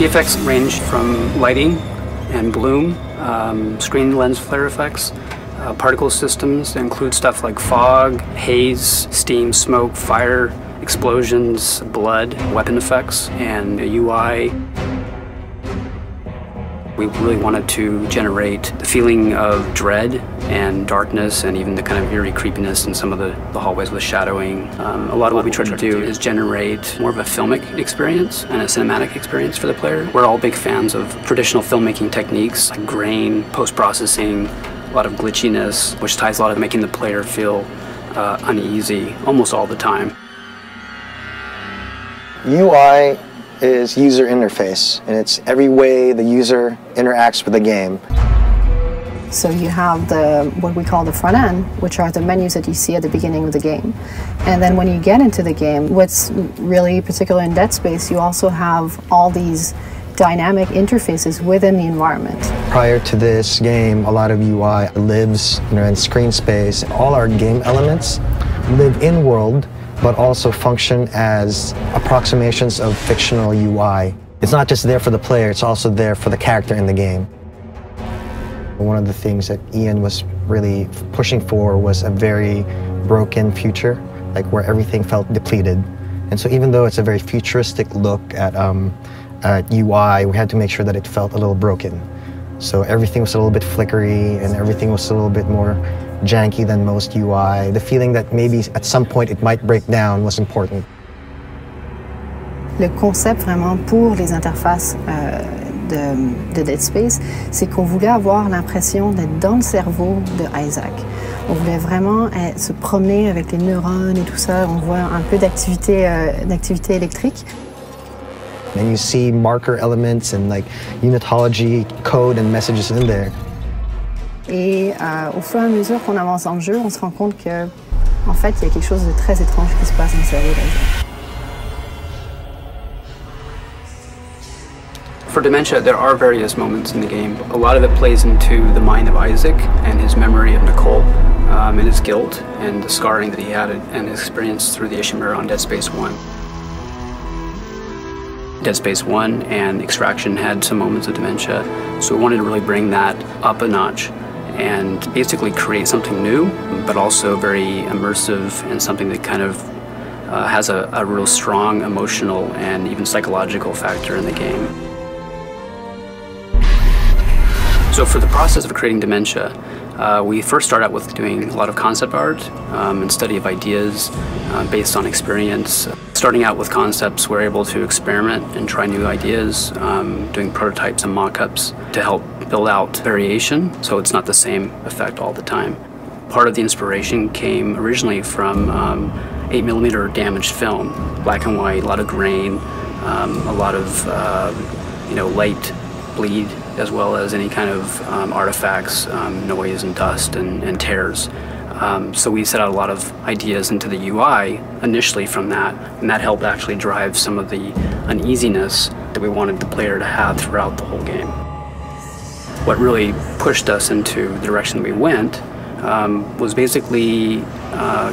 The effects range from lighting and bloom, screen lens flare effects, particle systems that include stuff like fog, haze, steam, smoke, fire, explosions, blood, weapon effects, and the UI. We really wanted to generate the feeling of dread and darkness and even the kind of eerie creepiness in some of the hallways with shadowing. A lot of what we try to do is generate more of a filmic experience and a cinematic experience for the player. We're all big fans of traditional filmmaking techniques like grain, post-processing, a lot of glitchiness, which ties a lot of making the player feel uneasy almost all the time. UI is user interface, and it's every way the user interacts with the game. So you have what we call the front end, which are the menus that you see at the beginning of the game. And then when you get into the game, what's really particular in Dead Space, you also have all these dynamic interfaces within the environment. Prior to this game, a lot of UI lives in screen space. All our game elements live in-world, but also function as approximations of fictional UI. It's not just there for the player, it's also there for the character in the game. One of the things that Ian was really pushing for was a very broken future, like where everything felt depleted. And so even though it's a very futuristic look at UI, we had to make sure that it felt a little broken. So everything was a little bit flickery and everything was a little bit more janky than most UI. The feeling that maybe at some point it might break down was important. Le concept vraiment pour les interfaces de Dead Space, c'est qu'on voulait avoir l'impression d'être dans le cerveau de Isaac. On voulait vraiment se promener avec les neurones et tout ça. On voit un peu d'activité électrique. And you see marker elements and like unitology code and messages in there. Et au fur et à mesure qu'on avance dans le jeu, on se rend compte que, en fait, il y a quelque chose de très étrange qui se passe dans le cerveau d'Isaac. For Dementia, there are various moments in the game. A lot of it plays into the mind of Isaac and his memory of Nicole, and his guilt and the scarring that he had and his experience through the Ishimura on Dead Space 1. Dead Space 1 and Extraction had some moments of dementia, so we wanted to really bring that up a notch and basically create something new, but also very immersive and something that kind of has a real strong emotional and even psychological factor in the game. So for the process of creating Dementia, we first start out with doing a lot of concept art and study of ideas based on experience. Starting out with concepts, we're able to experiment and try new ideas, doing prototypes and mock-ups to help build out variation, so it's not the same effect all the time. Part of the inspiration came originally from 8mm damaged film, black and white, a lot of grain, a lot of light bleed, as well as any kind of artifacts, noise and dust and tears. So we set out a lot of ideas into the UI initially from that, and that helped actually drive some of the uneasiness that we wanted the player to have throughout the whole game. What really pushed us into the direction we went was basically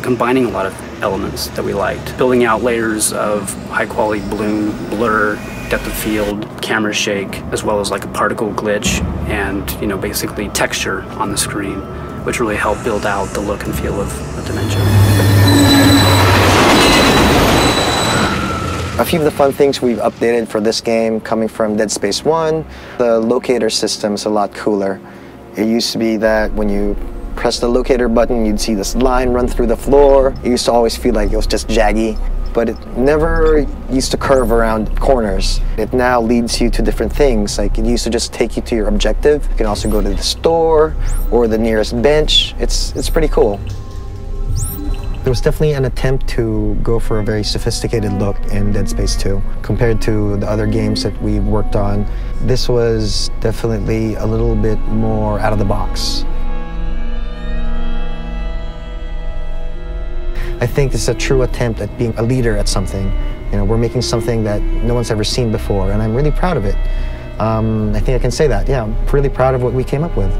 combining a lot of elements that we liked, building out layers of high-quality bloom, blur, depth of field, camera shake, as well as like a particle glitch and basically texture on the screen, which really helped build out the look and feel of Dementia. A few of the fun things we've updated for this game coming from Dead Space 1, the locator system is a lot cooler. It used to be that when you press the locator button, you'd see this line run through the floor. It used to always feel like it was just jaggy, but it never used to curve around corners. It now leads you to different things. Like it used to just take you to your objective. You can also go to the store or the nearest bench. It's pretty cool. There was definitely an attempt to go for a very sophisticated look in Dead Space 2 compared to the other games that we worked on. This was definitely a little bit more out of the box. I think this is a true attempt at being a leader at something. We're making something that no one's ever seen before, and I'm really proud of it. I think I can say that. Yeah, I'm really proud of what we came up with.